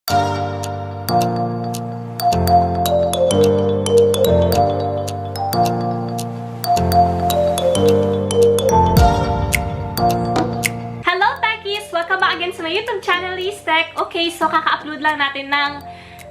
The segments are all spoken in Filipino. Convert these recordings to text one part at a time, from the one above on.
Welcome back again sa my YouTube channel, LizTech. Okay, so kaka-upload lang natin ng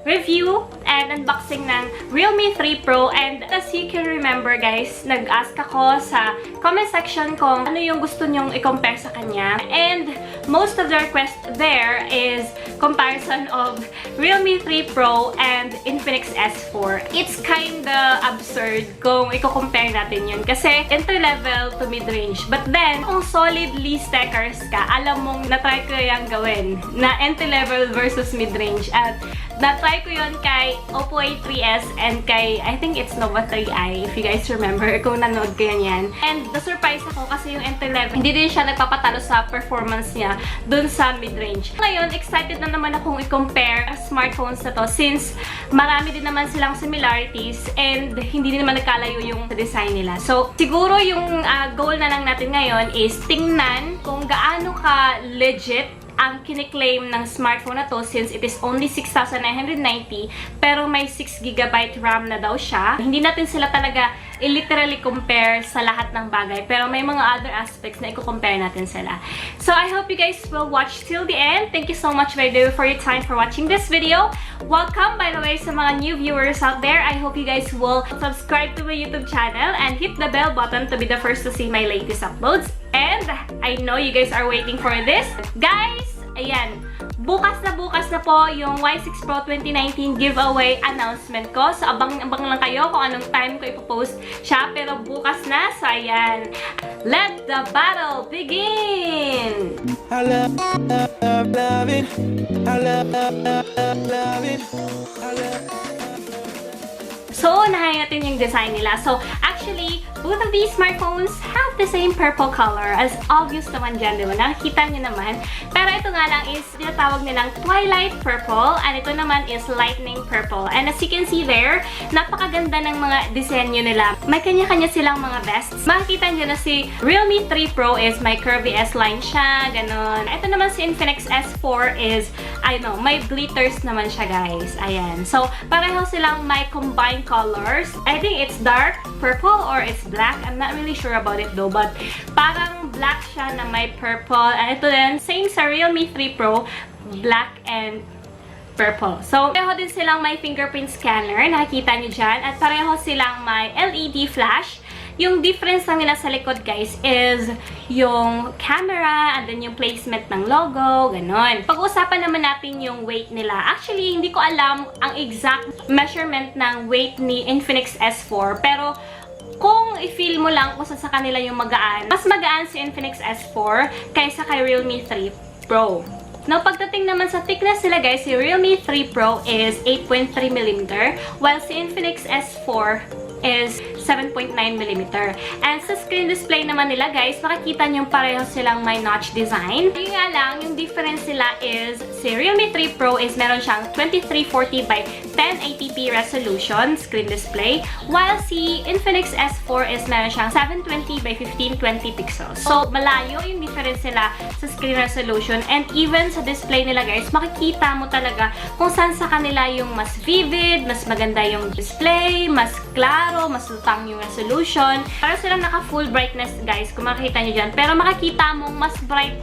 review and unboxing ng Realme 3 Pro. And as you can remember guys, nag-ask ako sa comment section kung ano yung gusto nyong i-compare sa kanya. And most of the request there is comparison of Realme 3 Pro and INFINIX S4. It's kinda absurd kung i-compare natin yun kasi entry-level to mid-range. But then, kung solid LizTechers ka, alam mong na-try ko yung gawin na entry-level versus mid-range. At na-try ko yun kay Oppo A3s and kay, I think it's Nova 3i, if you guys remember, kung nanood kayo yan. And na-surprise ako kasi yung entry-level, hindi din siya nagpapatalo sa performance niya dun sa mid-range. Ngayon, excited na naman akong i-compare ang smartphones na to since marami din naman silang similarities and hindi din naman nagkalayo yung design nila. So, siguro yung goal na lang natin ngayon is tingnan kung gaano ka legit ang kiniklaim ng smartphone na to since it is only 6,990 pero may 6GB RAM na daw siya. Hindi natin sila talaga literally compare sa lahat ng bagay pero may mga other aspects na i-compare natin sila. So I hope you guys will watch till the end. Thank you so much by the way for your time for watching this video. Welcome by the way sa mga new viewers out there. I hope you guys will subscribe to my YouTube channel and hit the bell button to be the first to see my latest uploads. And I know you guys are waiting for this. Guys, ayan, bukas na po yung Y6 Pro 2019 giveaway announcement ko. So, abang lang kayo kung anong time ko ipopost siya. Pero bukas na. So, ayan. Let the battle begin! I love it. I love it. So, nahayin natin yung design nila. So, actually, both of these smartphones have the same purple color. As obvious naman dyan, di ba? Nakikita nyo naman. Pero ito nga lang is, tinatawag nilang Twilight Purple. And ito naman is Lightning Purple. And as you can see there, napakaganda ng mga disenyo nila. May kanya-kanya silang mga vests. Makikita nyo na si Realme 3 Pro is may curvy S-line siya. Ganon. Ito naman si INFINIX S4 is, I know, may glitters naman siya, guys. Ayan. So, pareho silang may combined colors. I think it's dark purple or it's black. I'm not really sure about it though, but parang black siya na may purple. And ito din, same sa Realme 3 Pro, black and purple. So, pareho din silang may fingerprint scanner, nakikita nyo dyan. At pareho silang may LED flash. Yung difference lang nila sa likod, guys, is yung camera and then yung placement ng logo, ganon. Pag-uusapan naman natin yung weight nila. Actually, hindi ko alam ang exact measurement ng weight ni INFINIX S4, pero kung i-feel mo lang kung sa kanila yung magaan, mas magaan si INFINIX S4 kaysa kay Realme 3 Pro. Now, pagdating naman sa thickness nila, guys, si Realme 3 Pro is 8.3mm, while si INFINIX S4 is 7.9mm. And sa screen display naman nila, guys, makikita nyo pareho silang may notch design. Yung nga lang, yung difference nila is si Realme 3 Pro is meron siyang 2340 by 1080p resolution screen display, while si INFINIX S4 is meron siyang 720 by 1520 pixels. So, malayo yung difference nila sa screen resolution, and even sa display nila, guys, makikita mo talaga kung saan sa kanila yung mas vivid, mas maganda yung display, mas klaro, mas lutang yung resolution. Para silang naka full brightness, guys, kung makikita nyo dyan. Pero makikita mong mas bright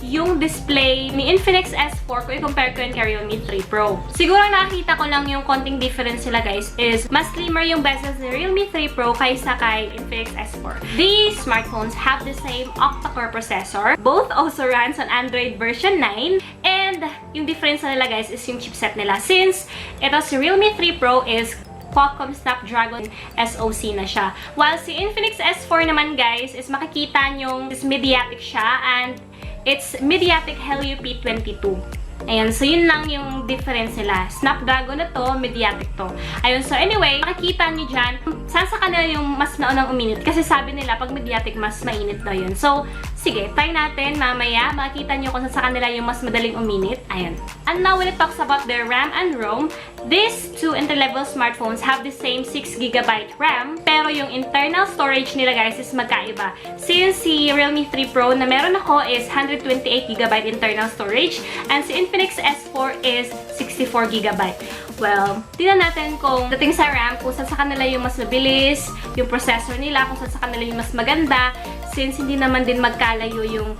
yung display ni INFINIX S4 kung i-compare ko yun kay Realme 3 Pro. Siguro nakakita ko lang yung konting difference sila, guys, is mas slimmer yung bezels ni Realme 3 Pro kaysa kay INFINIX S4. These smartphones have the same octa-core processor. Both also runs on Android version 9. And yung difference nila, guys, is yung chipset nila. Since ito si Realme 3 Pro is Qualcomm Snapdragon SoC na siya. While si INFINIX S4 naman, guys, is makikita nyong is Mediatek siya, and it's Mediatek Helio P22. Ayan, so yun lang yung difference nila. Snapdragon na to, Mediatek to. Ayun, so anyway, makikita nyo dyan, saan sa kanila yung mas naunang uminit. Kasi sabi nila, pag Mediatek, mas mainit daw yun. So, Sige, try natin mamaya. Makikita nyo kung sa kanila yung mas madaling uminit. Ayan. And now when it talks about their RAM and ROM, these two entry-level smartphones have the same 6GB RAM, pero yung internal storage nila guys is magkaiba. Since si Realme 3 Pro na meron ako is 128GB internal storage, and si INFINIX S4 is 64GB. Well, tingnan natin kung dating sa RAM, kung saan sa kanila yung mas mabilis, yung processor nila, kung saan sa kanila yung mas maganda, since hindi naman din magkalayo yung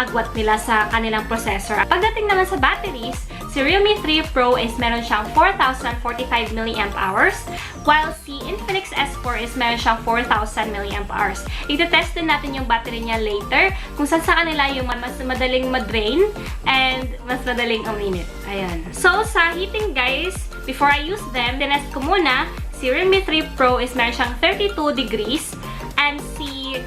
agwat nila sa kanilang processor. Pagdating naman sa batteries, si Realme 3 Pro is meron siyang 4,045 mAh, while si INFINIX S4 is meron siyang 4,000 mAh. Ita-test din natin yung battery niya later, kung saan sa kanila yung mas madaling ma-drain and mas madaling uminit. Ayan. So, sa heating guys, before I use them, tinest ko muna, si Realme 3 Pro is meron siyang 32 degrees, and si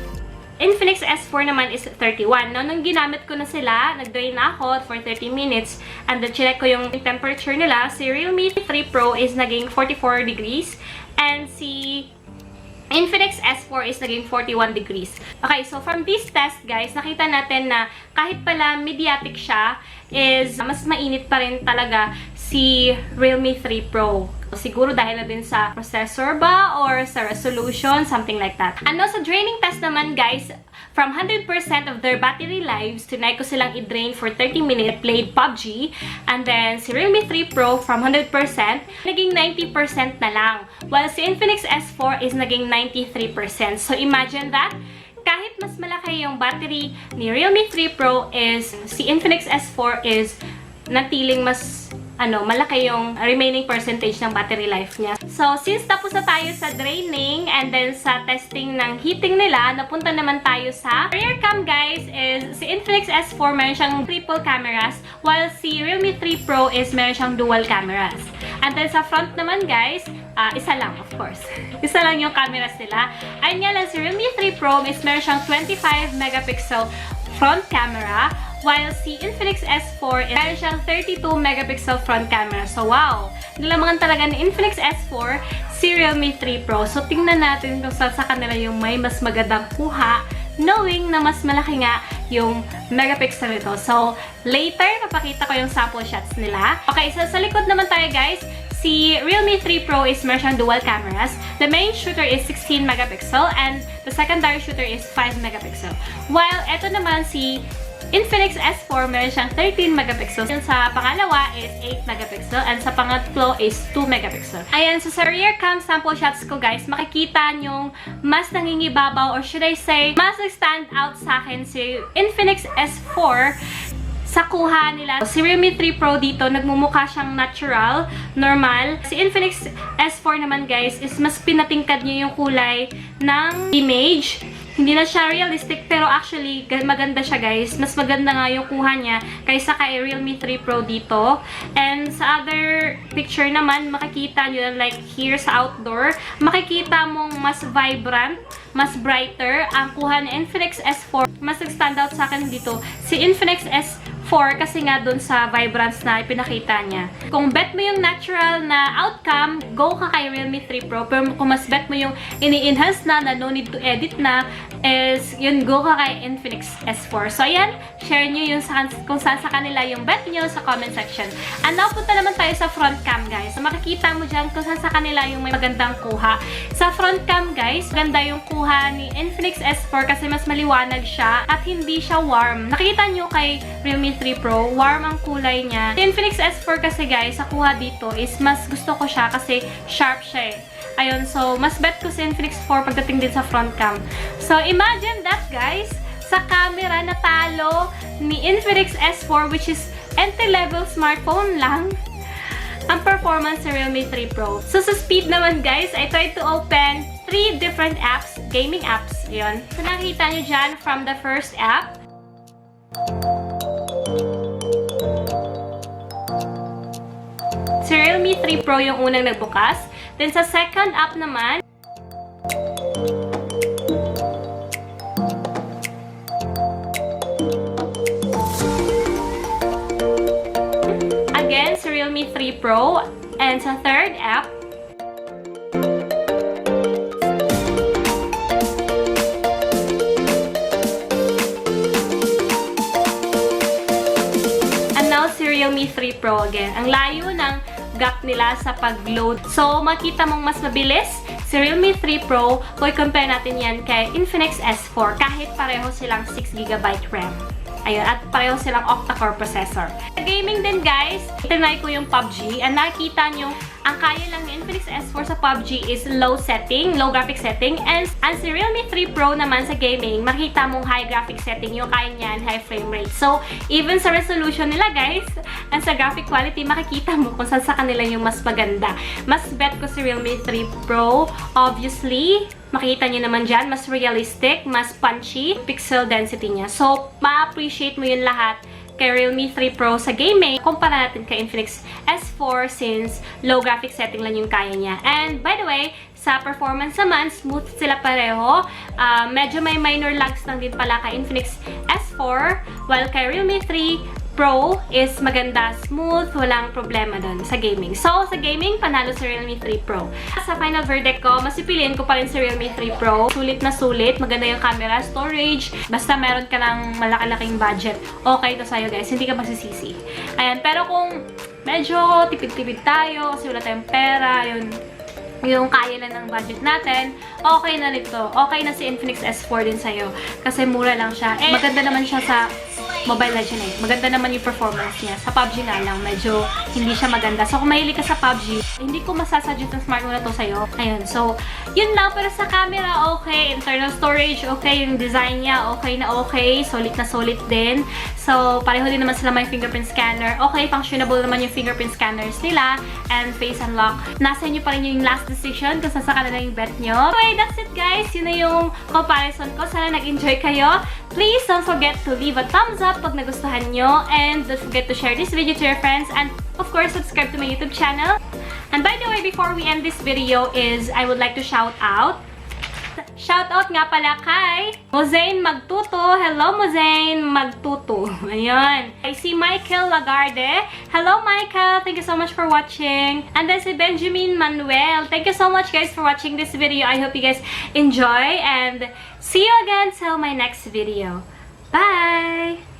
INFINIX S4 naman is 31. No, nung ginamit ko na sila, nag-drain na ako for 30 minutes, and then chinek ko yung temperature nila, si Realme 3 Pro is naging 44 degrees, and si INFINIX S4 is naging 41 degrees. Okay, so from this test, guys, nakita natin na kahit pala mediatic siya, is mas mainit pa rin talaga si Realme 3 Pro. Siguro dahil na din sa processor ba or sa resolution, something like that. Ano, sa draining test naman, guys, from 100% of their battery lives, tinry ko silang i-drain for 30 minutes, played PUBG, and then si Realme 3 Pro from 100%, naging 90% na lang. While si INFINIX S4 is naging 93%. So imagine that, kahit mas malaki yung battery ni Realme 3 Pro is, si INFINIX S4 is natiling mas malaki yung remaining percentage ng battery life niya. So, since tapos na tayo sa draining and then sa testing ng heating nila, napunta naman tayo sa rear cam, guys, is si INFINIX S4 meron siyang triple cameras, while si Realme 3 Pro is meron siyang dual cameras. And then sa front naman, guys, isa lang, of course. Isa lang yung cameras nila. Ayun nga lang, si Realme 3 Pro is meron siyang 25 megapixel front camera, while si INFINIX S4 meron siyang 32 megapixel front camera. So, wow! Nilamangan talaga ni INFINIX S4 si Realme 3 Pro. So, tingnan natin kung saan sa kanila yung may mas magandang kuha, knowing na mas malaki nga yung megapixel nito. So, later, papakita ko yung sample shots nila. Okay, so sa likod naman tayo, guys. Si Realme 3 Pro is meron siyang dual cameras. The main shooter is 16 megapixel and the secondary shooter is 5 megapixel. While eto naman si INFINIX S4, meron siyang 13 megapixel. Yung sa pangalawa is 8 megapixel and sa pangatlo is 2 megapixel. Ayan, so sa rear cam sample shots ko, guys, makikita nyong mas nangingibabaw, or should I say, mas stand out sa akin si INFINIX S4 sa kuha nila. Si Realme 3 Pro dito, nagmumukha siyang natural, normal. Si INFINIX S4 naman, guys, is mas pinatingkad niya yung kulay ng image. Hindi na siya realistic, pero actually, maganda siya, guys. Mas maganda nga yung kuha niya kaysa kay Realme 3 Pro dito. And sa other picture naman, makikita nyo, like here sa outdoor, makikita mong mas vibrant, mas brighter ang kuha ni INFINIX S4. Mas nag-stand out sa akin dito si INFINIX S4 kasi nga dun sa vibrance na ipinakita niya. Kung bet mo yung natural na outcome, go ka kay Realme 3 Pro. Pero kung mas bet mo yung ini-enhance na no need to edit na, is yun, go ka kay INFINIX S4. So, ayan, share nyo yung kung saan sa kanila yung bet nyo sa comment section. And now, punta naman tayo sa front cam, guys. So, makikita mo dyan kung saan sa kanila yung may magandang kuha. Sa front cam, guys, ganda yung kuha ni INFINIX S4 kasi mas maliwanag siya at hindi siya warm. Nakita nyo kay Realme 3 Pro, warm ang kulay niya. Si INFINIX S4 kasi, guys, sa kuha dito is mas gusto ko siya kasi sharp siya eh. Ayun, so, mas bet ko si INFINIX 4 pagdating din sa front cam. So, imagine that, guys, sa camera na talo ni INFINIX S4, which is entry-level smartphone lang, ang performance sa Realme 3 Pro. So, sa speed naman, guys, I tried to open 3 different apps, gaming apps. Ayun. So, nakita nyo dyan from the first app. Si Realme 3 Pro yung unang nagbukas. Then, sa second app naman, again, si Realme 3 Pro. And sa third app, Realme 3 Pro again. Ang layo ng gap nila sa pag-load. So, makita mong mas mabilis si Realme 3 Pro kung i-compare natin yan kay INFINIX S4 kahit pareho silang 6GB RAM. Ayun, at pareho silang octa-core processor. Sa gaming din guys, itinry ko yung PUBG and nakita nyo, ang kaya lang ni INFINIX S4 sa PUBG is low graphic setting, and si Realme 3 Pro naman sa gaming, makita mong high graphic setting yung kaya niyan, high frame rate. So, even sa resolution nila guys, and sa graphic quality, makikita mo kung saan sa kanila yung mas maganda. Mas bet ko si Realme 3 Pro, obviously, makikita nyo naman dyan, mas realistic, mas punchy, pixel density niya. So, ma-appreciate mo yun lahat kay Realme 3 Pro sa gaming. Kumpara natin kay INFINIX S4 since low graphic setting lang yung kaya niya. And by the way, sa performance naman, smooth sila pareho. Medyo may minor lags lang din pala kay INFINIX S4, while kay Realme 3 Pro is maganda, smooth, walang problema dun sa gaming. So, sa gaming, panalo sa Realme 3 Pro. Sa final verdict ko, masipiliin ko pa rin sa Realme 3 Pro. Sulit na sulit, maganda yung camera, storage, basta meron ka ng malaki-laking budget, okay to sa'yo guys, hindi ka magsisisi. Ayan, pero kung medyo tipid-tipid tayo, kasi wala tayong pera, yung kaya lang ng budget natin, okay na nito. Okay na si INFINIX S4 din sa'yo. Kasi mura lang siya. Eh, maganda naman siya sa Mobile Legends eh. Maganda naman yung performance niya. Sa PUBG na lang, medyo hindi siya maganda. So, kung mahilig ka sa PUBG, hindi ko masasuggest ang smartphone na to sa'yo. Ayun. So, yun lang. Pero sa camera, okay. Internal storage, okay. Yung design niya, okay na okay. Solid na solid din. So, pareho din naman sila may fingerprint scanner. Okay, functionable naman yung fingerprint scanners nila. And face unlock. Nasa inyo pa rin yung last decision kung saan sa kanila yung bet nyo. Anyway, that's it guys. Yun na yung comparison ko. Sana nag-enjoy kayo. Please don't forget to leave a thumbs up pag nagustuhan nyo. And don't forget to share this video to your friends. And of course, subscribe to my YouTube channel. And by the way, before we end this video I would like to shout out nga pala kay Mozaine Magtuto. Hello, Mozaine Magtuto. Ayan. I see Michael Lagarde. Hello, Michael. Thank you so much for watching. And then si Benjamin Manuel. Thank you so much, guys, for watching this video. I hope you guys enjoy. And see you again till my next video. Bye!